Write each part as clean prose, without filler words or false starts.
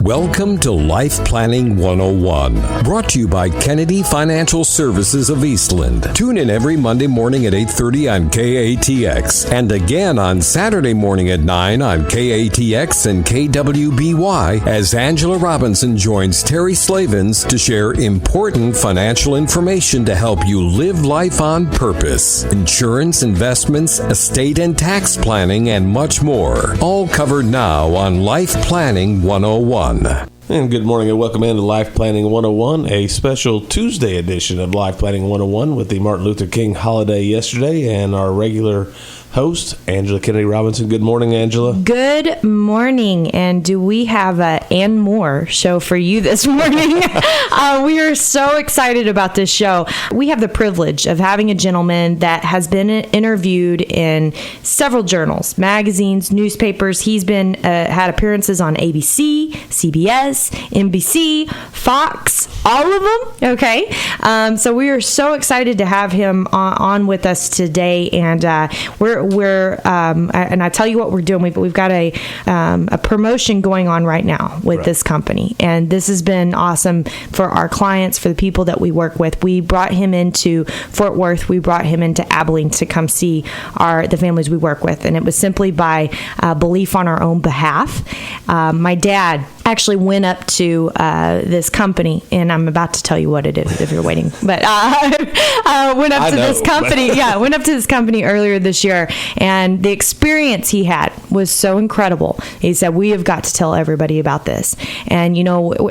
Welcome to Life Planning 101, brought to you by Kennedy Financial Services of Eastland. Tune in every Monday morning at 8:30 on KATX, and again on Saturday morning at 9 on KATX and KWBY as Angela Robinson joins Terry Slavens to share important financial information to help you live life on purpose. Insurance, investments, estate and tax planning, and much more. All covered now on Life Planning 101. And good morning and welcome into Life Planning 101, a special Tuesday edition of Life Planning 101 with the Martin Luther King holiday yesterday and our regular host, Angela Kennedy Robinson. Good morning, Angela. Good morning. And do we have a and more show for you this morning? We are so excited about this show. We have the privilege of having a gentleman that has been interviewed in several journals, magazines, newspapers. He's been had appearances on ABC, CBS, NBC, Fox, all of them. Okay. So we are so excited to have him on with us today. And and I tell you what we're doing. We've got a promotion going on right now with this company, and this has been awesome for our clients, for the people that we work with. We brought him into Fort Worth. We brought him into Abilene to come see the families we work with, and it was simply by belief on our own behalf. My dad actually went up to this company, and I'm about to tell you what it is if you're waiting. But went up to this company. Yeah, went up to this company earlier this year, and the experience he had was so incredible. He said, "We have got to tell everybody about this." And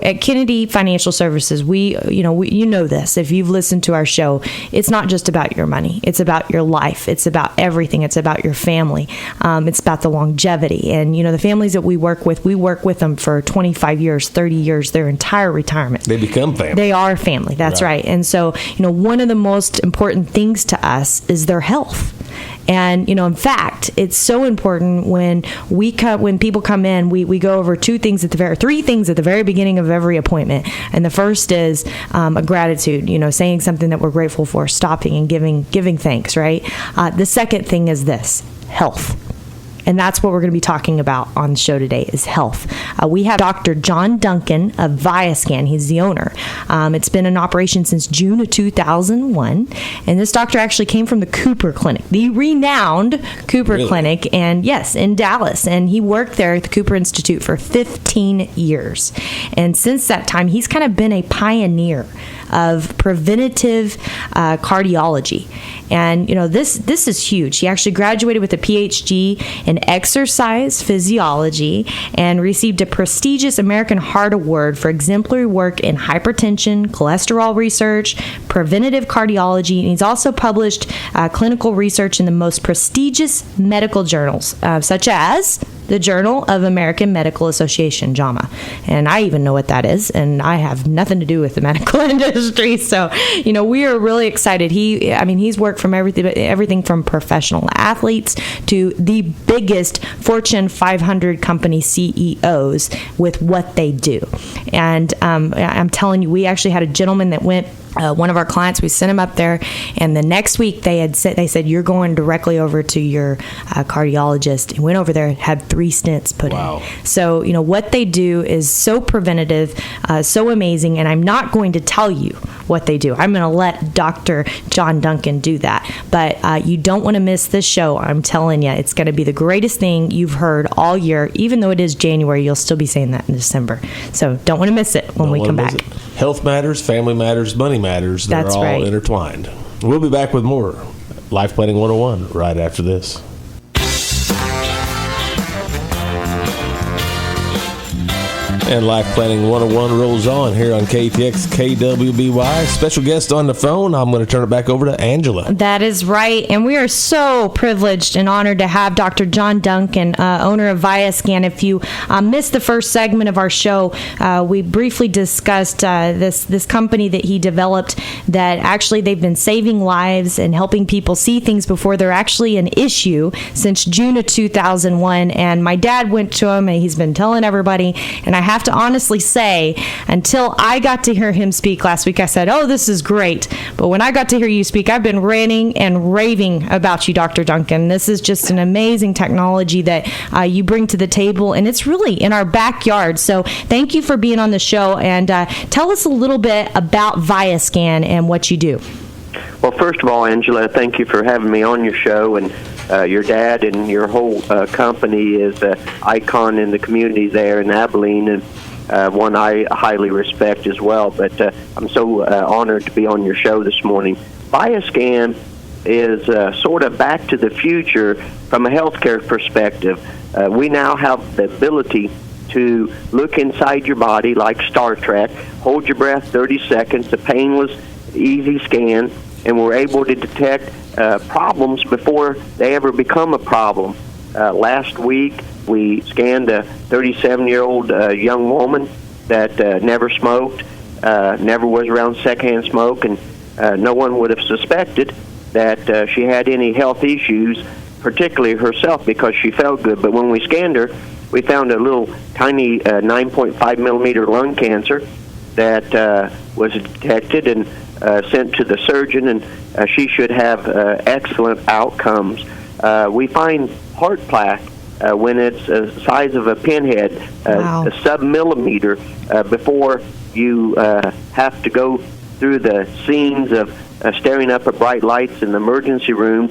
at Kennedy Financial Services, we know this. If you've listened to our show, it's not just about your money. It's about your life. It's about everything. It's about your family. It's about the longevity. And the families that we work with them for 25 years, 30 years, their entire retirement. They become family. They are family. That's right. And so, one of the most important things to us is their health. And, in fact, it's so important when people come in, we go over three things at the very beginning of every appointment. And the first is a gratitude, saying something that we're grateful for, stopping and giving thanks, right? The second thing is this, health. And that's what we're going to be talking about on the show today is health. We have Dr. John Duncan of ViaScan. He's the owner. It's been in operation since June of 2001. And this doctor actually came from the Cooper Clinic, the renowned Cooper Clinic, and yes, in Dallas. And he worked there at the Cooper Institute for 15 years. And since that time, he's kind of been a pioneer of preventative cardiology. And, this is huge. He actually graduated with a PhD in exercise physiology and received a prestigious American Heart Award for exemplary work in hypertension, cholesterol research, preventative cardiology. And he's also published clinical research in the most prestigious medical journals, such as the Journal of American Medical Association, JAMA. And I even know what that is, and I have nothing to do with the medical industry. So, we are really excited. He's worked from everything from professional athletes to the biggest Fortune 500 company CEOs with what they do. And I'm telling you, we actually had a gentleman that went. One of our clients, we sent him up there, and the next week they said, "You're going directly over to your cardiologist." And went over there, had 3 stents put in. So, what they do is so preventative, so amazing, and I'm not going to tell you what they do. I'm going to let Dr. John Duncan do that. But you don't want to miss this show. I'm telling you, it's going to be the greatest thing you've heard all year. Even though it is January, you'll still be saying that in December. So don't want to miss it when we come back. Health matters, family matters, money matters. They're all intertwined. We'll be back with more Life Planning 101 right after this. And Life Planning 101 rolls on here on KTX KWBY. Special guest on the phone. I'm going to turn it back over to Angela. That is right. And we are so privileged and honored to have Dr. John Duncan, owner of ViaScan. If you missed the first segment of our show, we briefly discussed this company that he developed that actually they've been saving lives and helping people see things before they're actually an issue since June of 2001. And my dad went to him and he's been telling everybody, and I have have to honestly say, until I got to hear him speak last week, I said, oh, this is great. But when I got to hear you speak, I've been ranting and raving about you, Dr. Duncan. This is just an amazing technology that you bring to the table, and it's really in our backyard. So thank you for being on the show, and tell us a little bit about ViaScan and what you do. Well, first of all, Angela, thank you for having me on your show, and your dad and your whole company is an icon in the community there in Abilene, and one I highly respect as well. But I'm so honored to be on your show this morning. ViaScan is sort of back to the future from a healthcare perspective. We now have the ability to look inside your body like Star Trek, hold your breath 30 seconds, a painless, easy scan, and we're able to detect problems before they ever become a problem. Last week, we scanned a 37-year-old young woman that never smoked, never was around secondhand smoke, and no one would have suspected that she had any health issues, particularly herself, because she felt good. But when we scanned her, we found a little tiny 9.5 millimeter lung cancer that was detected and sent to the surgeon, and she should have excellent outcomes. We find heart plaque when it's the size of a pinhead, Wow. a sub-millimeter, before you have to go through the scenes of staring up at bright lights in the emergency room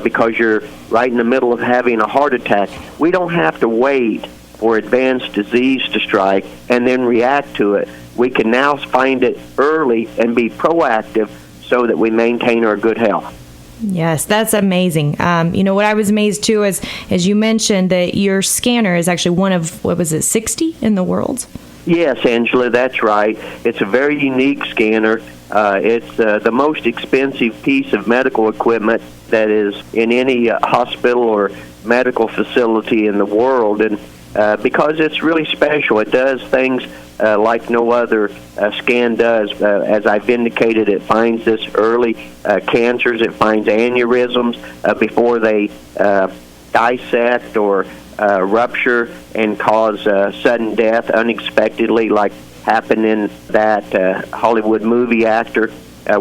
because you're right in the middle of having a heart attack. We don't have to wait for advanced disease to strike and then react to it. We can now find it early and be proactive so that we maintain our good health. Yes, that's amazing. What I was amazed too is, as you mentioned, that your scanner is actually one of, 60 in the world? Yes, Angela, that's right. It's a very unique scanner. It's the most expensive piece of medical equipment that is in any hospital or medical facility in the world. And because it's really special, it does things like no other scan does. As I've indicated, it finds this early cancers. It finds aneurysms before they dissect or rupture and cause sudden death unexpectedly, like happened in that Hollywood movie actor.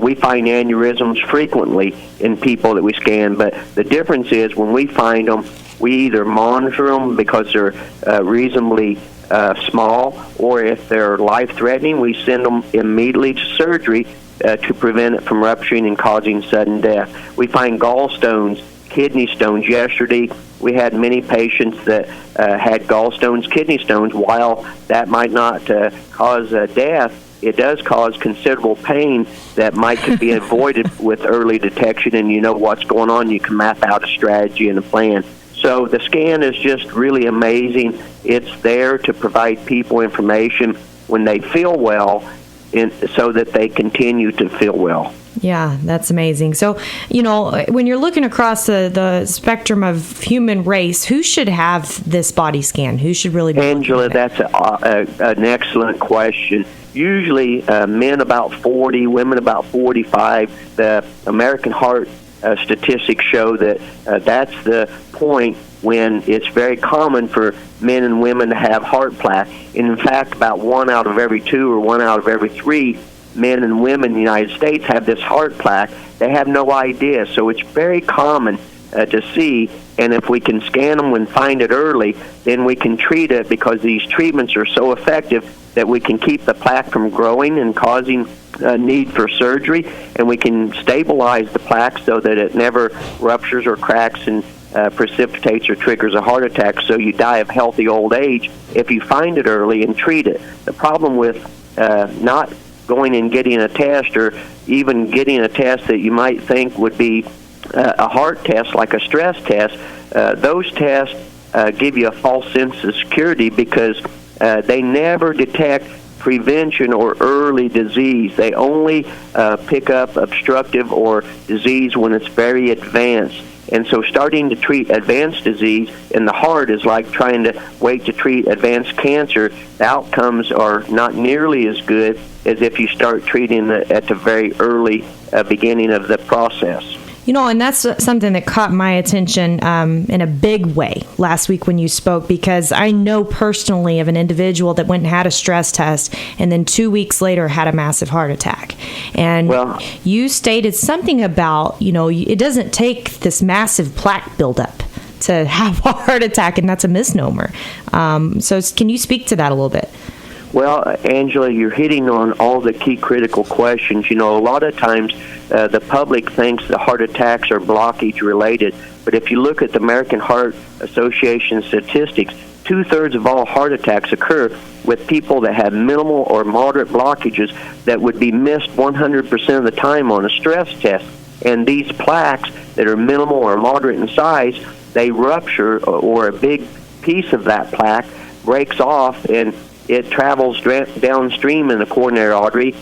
We find aneurysms frequently in people that we scan, but the difference is when we find them, we either monitor them because they're reasonably small, or if they're life-threatening, we send them immediately to surgery to prevent it from rupturing and causing sudden death. We find gallstones, kidney stones. Yesterday, we had many patients that had gallstones, kidney stones. While that might not cause death, it does cause considerable pain that might be avoided with early detection, and you know what's going on. You can map out a strategy and a plan. So the scan is just really amazing. It's there to provide people information when they feel well, so that they continue to feel well. Yeah, that's amazing. So, when you're looking across the spectrum of human race, who should have this body scan? Who should really be Angela, that's an excellent question. Usually men about 40, women about 45. The American Heart statistics show that that's the point when it's very common for men and women to have heart plaque. And in fact, about 1 out of every 2 or 1 out of every 3 men and women in the United States have this heart plaque. They have no idea. So it's very common to see, and if we can scan them and find it early, then we can treat it, because these treatments are so effective that we can keep the plaque from growing and causing need for surgery, and we can stabilize the plaque so that it never ruptures or cracks and precipitates or triggers a heart attack, so you die of healthy old age if you find it early and treat it. The problem with not going and getting a test, or even getting a test that you might think would be a heart test, like a stress test, those tests give you a false sense of security, because they never detect prevention or early disease. They only pick up obstructive or disease when it's very advanced. And so starting to treat advanced disease in the heart is like trying to wait to treat advanced cancer. The outcomes are not nearly as good as if you start treating it at the very early beginning of the process. And that's something that caught my attention in a big way last week when you spoke, because I know personally of an individual that went and had a stress test and then 2 weeks later had a massive heart attack. And you stated something about, it doesn't take this massive plaque buildup to have a heart attack, and that's a misnomer. So can you speak to that a little bit? Well, Angela, you're hitting on all the key critical questions. A lot of times the public thinks the heart attacks are blockage related, but if you look at the American Heart Association statistics, 2/3 of all heart attacks occur with people that have minimal or moderate blockages that would be missed 100% of the time on a stress test. And these plaques that are minimal or moderate in size, they rupture, or a big piece of that plaque breaks off, and it travels downstream in the coronary artery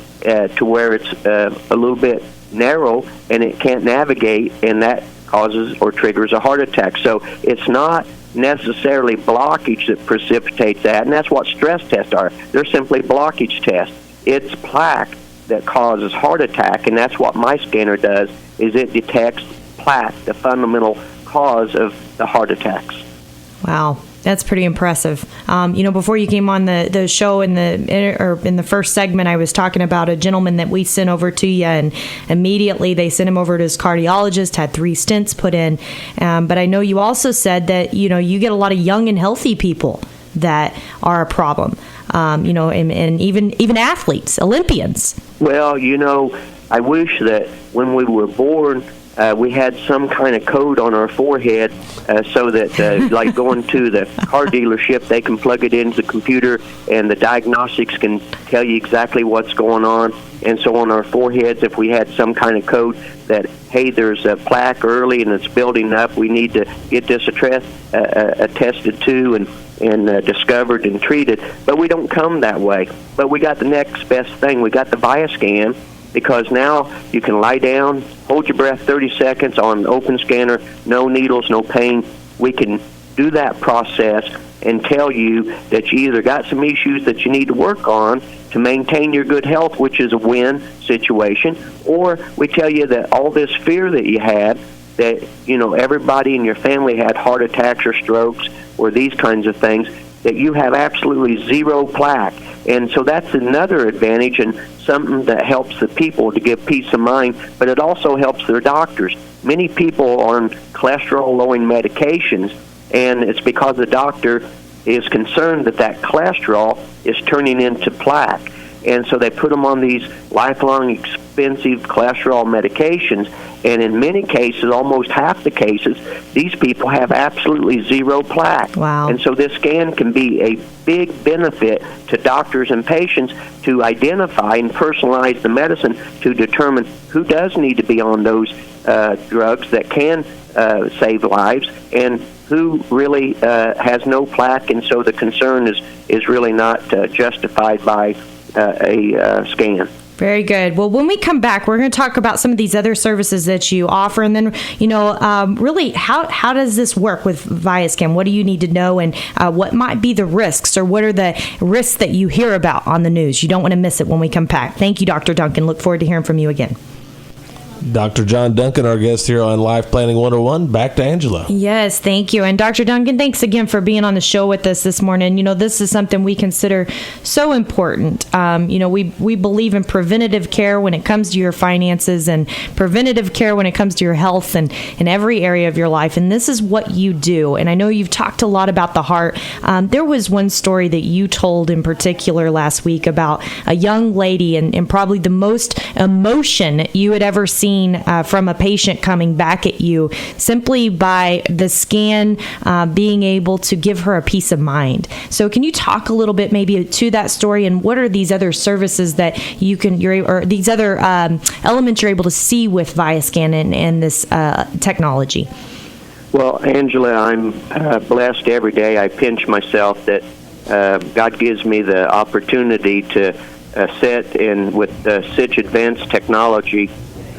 to where it's a little bit narrow, and it can't navigate, and that causes or triggers a heart attack. So it's not necessarily blockage that precipitates that, and that's what stress tests are. They're simply blockage tests. It's plaque that causes heart attack, and that's what my scanner does, is it detects plaque, the fundamental cause of the heart attacks. Wow. That's pretty impressive. Before you came on the show in the first segment, I was talking about a gentleman that we sent over to you, and immediately they sent him over to his cardiologist, had 3 stents put in. But I know you also said that, you get a lot of young and healthy people that are a problem, and even athletes, Olympians. Well, I wish that when we were born, we had some kind of code on our forehead so that, like going to the car dealership, they can plug it into the computer and the diagnostics can tell you exactly what's going on. And so on our foreheads, if we had some kind of code that, hey, there's a plaque early and it's building up, we need to get this attested to and discovered and treated. But we don't come that way. But we got the next best thing. We got the ViaScan, because now you can lie down, hold your breath 30 seconds on an open scanner, no needles, no pain. We can do that process and tell you that you either got some issues that you need to work on to maintain your good health, which is a win situation, or we tell you that all this fear that you had, that everybody in your family had heart attacks or strokes or these kinds of things, that you have absolutely zero plaque. And so that's another advantage and something that helps the people to give peace of mind, but it also helps their doctors. Many people are on cholesterol-lowering medications, and it's because the doctor is concerned that cholesterol is turning into plaque. And so they put them on these lifelong expensive cholesterol medications, and in many cases, almost half the cases, these people have absolutely zero plaque. Wow. And so this scan can be a big benefit to doctors and patients to identify and personalize the medicine to determine who does need to be on those drugs that can save lives and who really has no plaque, and so the concern is really not justified by a scan. Very good. Well, when we come back, we're going to talk about some of these other services that you offer, and then, really, how does this work with ViaScan? What do you need to know, and what might be the risks, or what are the risks that you hear about on the news? You don't want to miss it when we come back. Thank you, Dr. Duncan. Look forward to hearing from you again. Dr. John Duncan, our guest here on Life Planning 101. Back to Angela. Yes, thank you. And Dr. Duncan, thanks again for being on the show with us this morning. This is something we consider so important. We believe in preventative care when it comes to your finances, and preventative care when it comes to your health and in every area of your life. And this is what you do. And I know you've talked a lot about the heart. There was one story that you told in particular last week about a young lady and probably the most emotion you had ever seen from a patient coming back at you simply by the scan being able to give her a peace of mind. So can you talk a little bit maybe to that story, and what are these other services that these other elements you're able to see with ViaScan and this technology? Well, Angela, I'm blessed every day. I pinch myself that God gives me the opportunity to sit in with such advanced technology.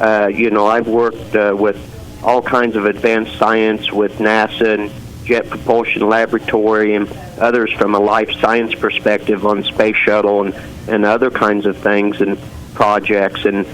I've worked with all kinds of advanced science with NASA and Jet Propulsion Laboratory and others from a life science perspective on Space Shuttle and other kinds of things. And projects, and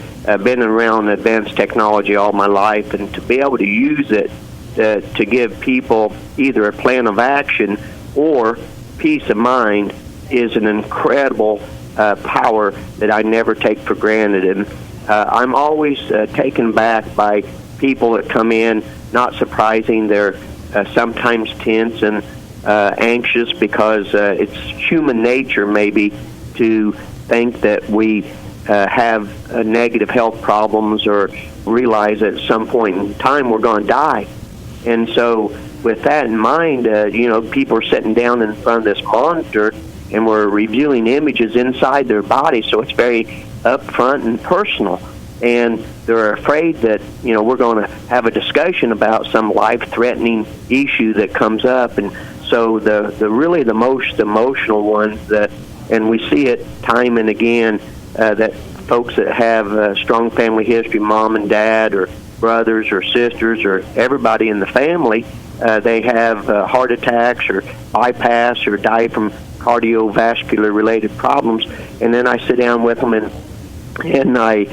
been around advanced technology all my life, and to be able to use it to give people either a plan of action or peace of mind is an incredible power that I never take for granted. And I'm always taken back by people that come in. Not surprising, they're sometimes tense and anxious because it's human nature maybe to think that we have negative health problems or realize at some point in time we're going to die. And so with that in mind, people are sitting down in front of this monitor and we're reviewing images inside their body, so it's very upfront and personal. And they're afraid that, we're going to have a discussion about some life-threatening issue that comes up. And so the most emotional ones and we see it time and again, that folks that have a strong family history, mom and dad or brothers or sisters or everybody in the family, they have heart attacks or bypass or die from cardiovascular-related problems. And then I sit down with them and I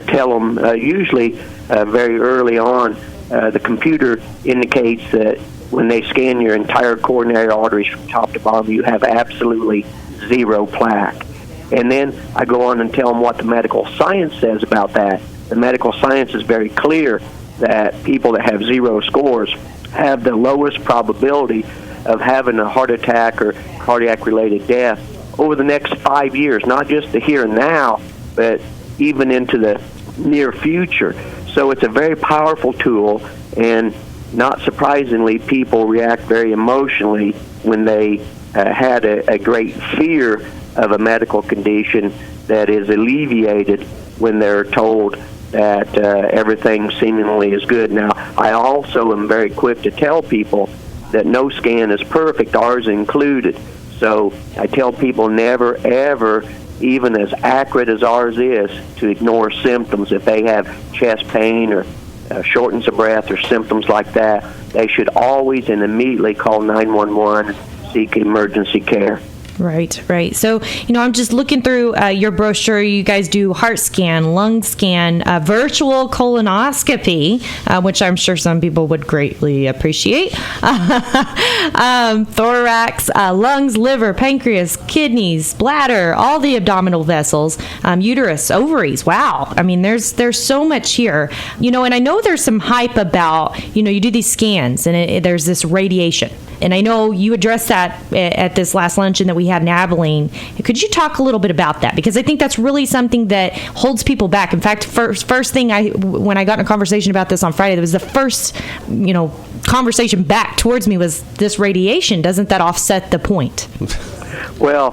tell them, usually very early on, the computer indicates that when they scan your entire coronary arteries from top to bottom, you have absolutely zero plaque. And then I go on and tell them what the medical science says about that. The medical science is very clear that people that have zero scores have the lowest probability of having a heart attack or cardiac-related death over the next 5 years, not just the here and now, but even into the near future. So it's a very powerful tool, and not surprisingly, people react very emotionally when they had a great fear of a medical condition that is alleviated when they're told that everything seemingly is good. Now, I also am very quick to tell people that no scan is perfect, ours included. So I tell people never, ever, even as accurate as ours is, to ignore symptoms. If they have chest pain or shortness of breath or symptoms like that, they should always and immediately call 911 and seek emergency care. Right. So, I'm just looking through your brochure. You guys do heart scan, lung scan, virtual colonoscopy, which I'm sure some people would greatly appreciate. Thorax, lungs, liver, pancreas, kidneys, bladder, all the abdominal vessels, uterus, ovaries. Wow. I mean, there's so much here. And I know there's some hype about, you do these scans and there's this radiation. And I know you addressed that at this last luncheon that we had in Abilene. Could you talk a little bit about that? Because I think that's really something that holds people back. In fact, first thing when I got in a conversation about this on Friday, that was the first, conversation back towards me was this radiation. Doesn't that offset the point? Well,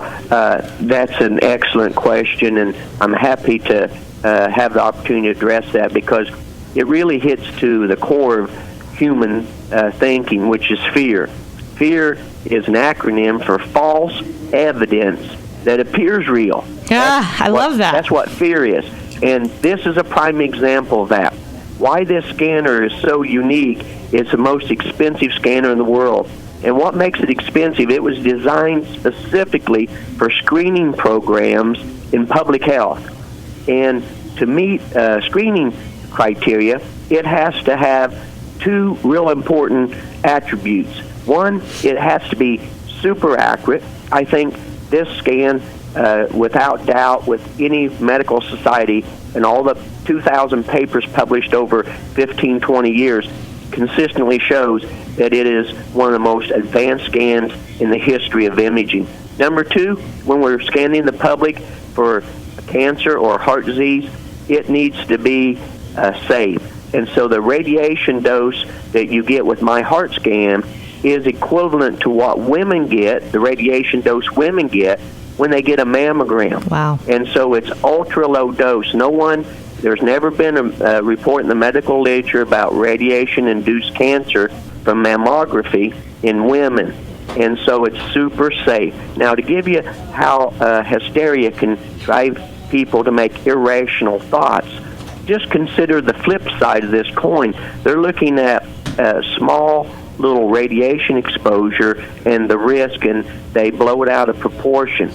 that's an excellent question, and I'm happy to have the opportunity to address that because it really hits to the core of human thinking, which is fear. Fear is an acronym for false evidence that appears real. I love that. That's what fear is. And this is a prime example of that. Why this scanner is so unique, it's the most expensive scanner in the world. And what makes it expensive, it was designed specifically for screening programs in public health. And to meet screening criteria, it has to have two real important attributes. One, it has to be super accurate. I think this scan, without doubt, with any medical society and all the 2,000 papers published over 15, 20 years, consistently shows that it is one of the most advanced scans in the history of imaging. Number two, when we're scanning the public for cancer or heart disease, it needs to be safe. And so the radiation dose that you get with my heart scan is equivalent to what women get, the radiation dose women get, when they get a mammogram. Wow. And so it's ultra low dose. There's never been a report in the medical literature about radiation-induced cancer from mammography in women. And so it's super safe. Now, to give you how hysteria can drive people to make irrational thoughts, just consider the flip side of this coin. They're looking at small little radiation exposure and the risk, and they blow it out of proportion.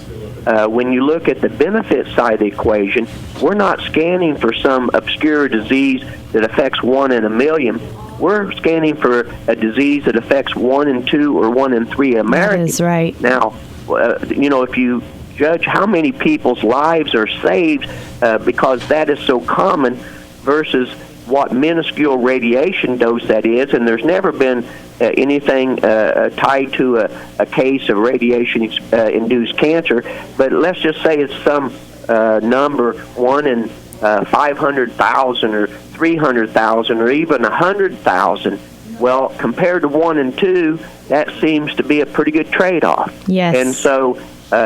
when you look at the benefit side of the equation, we're not scanning for some obscure disease that affects 1 in a million. We're scanning for a disease that affects 1 in 2 or 1 in 3 Americans. That is right. Now, if you judge how many people's lives are saved because that is so common versus what minuscule radiation dose that is, and there's never been anything tied to a case of radiation-induced cancer, but let's just say it's some number, 1 in 500,000 or 300,000 or even 100,000. Well, compared to 1 in 2, that seems to be a pretty good trade-off. Yes. And so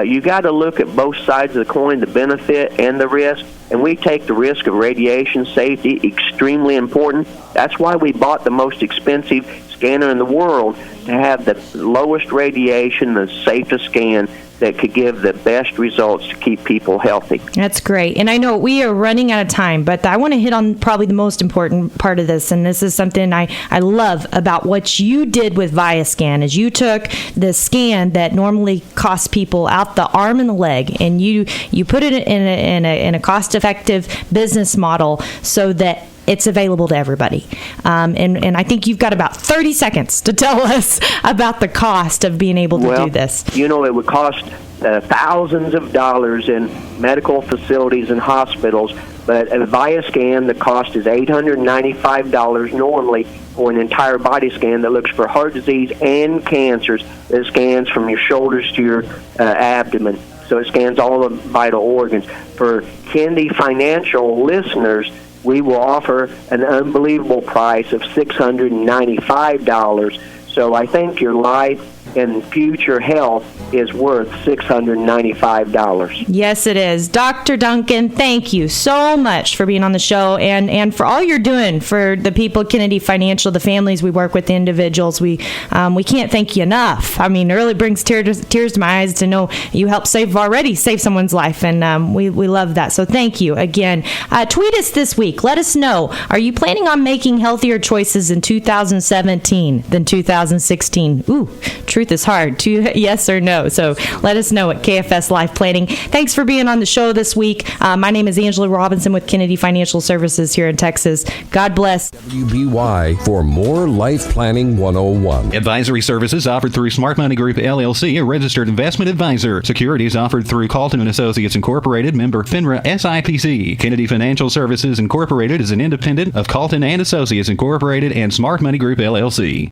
you got to look at both sides of the coin, the benefit and the risk. And we take the risk of radiation safety extremely important. That's why we bought the most expensive scanner in the world, to have the lowest radiation, the safest scan that could give the best results to keep people healthy. That's great. And I know we are running out of time, but I want to hit on probably the most important part of this. And this is something I love about what you did with ViaScan, is you took the scan that normally costs people out the arm and the leg, and you put it in a cost-effective business model so that it's available to everybody. And I think you've got about 30 seconds to tell us about the cost of being able to do this. It would cost thousands of dollars in medical facilities and hospitals, but at ViaScan, the cost is $895 normally for an entire body scan that looks for heart disease and cancers. It scans from your shoulders to your abdomen. So it scans all the vital organs. For Kennedy Financial listeners, we will offer an unbelievable price of $695. So I think your life and future health is worth $695. Yes, it is. Dr. Duncan, thank you so much for being on the show and for all you're doing for the people at Kennedy Financial, the families we work with, the individuals. We can't thank you enough. I mean, it really brings tears to my eyes to know you helped already save someone's life, and we love that. So thank you again. Tweet us this week. Let us know. Are you planning on making healthier choices in 2017 than 2016? Ooh, truth is hard. Yes or no? So let us know at KFS Life Planning. Thanks for being on the show this week. My name is Angela Robinson with Kennedy Financial Services here in Texas. God bless. WBY for more Life Planning 101. Advisory services offered through Smart Money Group LLC, a registered investment advisor. Securities offered through Calton & Associates Incorporated, member FINRA SIPC. Kennedy Financial Services Incorporated is an independent of Calton & Associates Incorporated and Smart Money Group LLC.